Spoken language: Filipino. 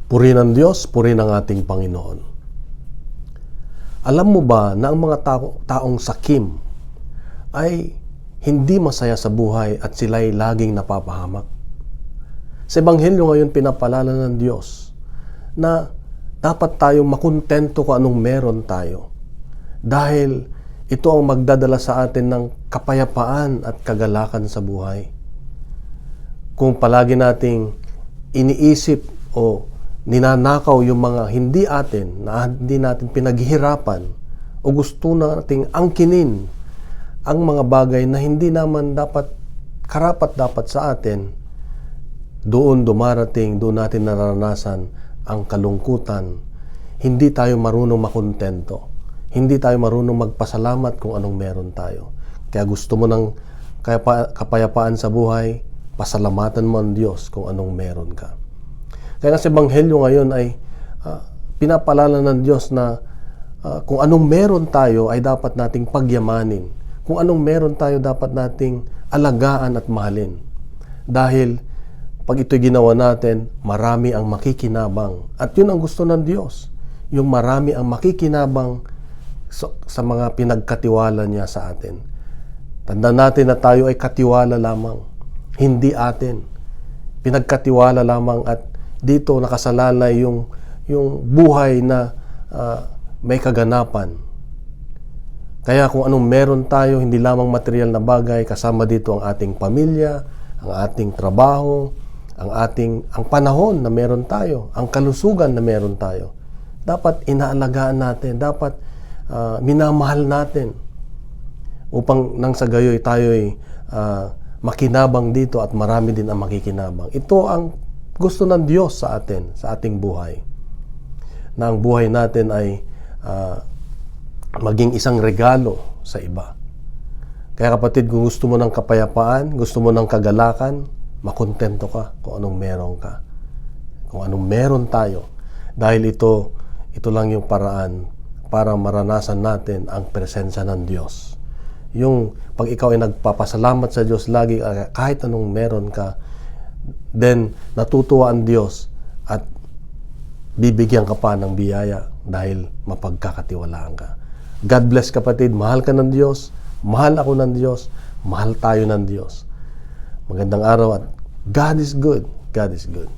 Puri ng Diyos, puri ng ating Panginoon. Alam mo ba na ang mga taong sakim ay hindi masaya sa buhay at sila'y laging napapahamak? Sa Ebanghelyo ngayon, pinapalala ng Diyos na dapat tayong makontento kung anong meron tayo. Dahil ito ang magdadala sa atin ng kapayapaan at kagalakan sa buhay. Kung palagi nating iniisip o ninanakaw yung mga hindi natin pinaghihirapan o gusto nating angkinin ang mga bagay na hindi naman karapat-dapat sa atin, doon natin naranasan ang kalungkutan. Hindi tayo marunong makontento. Hindi tayo marunong magpasalamat kung anong meron tayo. Kaya gusto mo ng kapayapaan sa buhay, pasalamatan mo ang Diyos kung anong meron ka. Kaya nga sa Ebanghelyo ngayon ay pinapalala ng Diyos na kung anong meron tayo ay dapat nating pagyamanin. Kung anong meron tayo dapat nating alagaan at mahalin. Dahil pag ito'y ginawa natin, marami ang makikinabang. At yun ang gusto ng Diyos. Yung marami ang makikinabang sa mga pinagkatiwala niya sa atin. Tandaan natin na tayo ay katiwala lamang. Hindi atin. Pinagkatiwala lamang at dito nakasalalay yung buhay na may kaganapan. Kaya kung anong meron tayo, hindi lamang material na bagay, kasama dito ang ating pamilya, ang ating trabaho, ang panahon na meron tayo, ang kalusugan na meron tayo. Dapat inaalagaan natin, dapat minamahal natin upang nang sa gayoy tayo'y makinabang dito at marami din ang makikinabang. Ito ang gusto ng Diyos sa atin, sa ating buhay. Na ang buhay natin ay maging isang regalo sa iba. Kaya kapatid, kung gusto mo ng kapayapaan, gusto mo ng kagalakan, makontento ka kung anong meron ka. Kung anong meron tayo. Dahil ito lang yung paraan para maranasan natin ang presensya ng Diyos. Yung pag ikaw ay nagpapasalamat sa Diyos lagi, kahit anong meron ka, then natutuwa ang Diyos at bibigyan ka pa ng biyaya dahil mapagkakatiwalaan ka. God bless kapatid, mahal ka ng Diyos, mahal ako ng Diyos, mahal tayo ng Diyos. Magandang araw at God is good. God is good.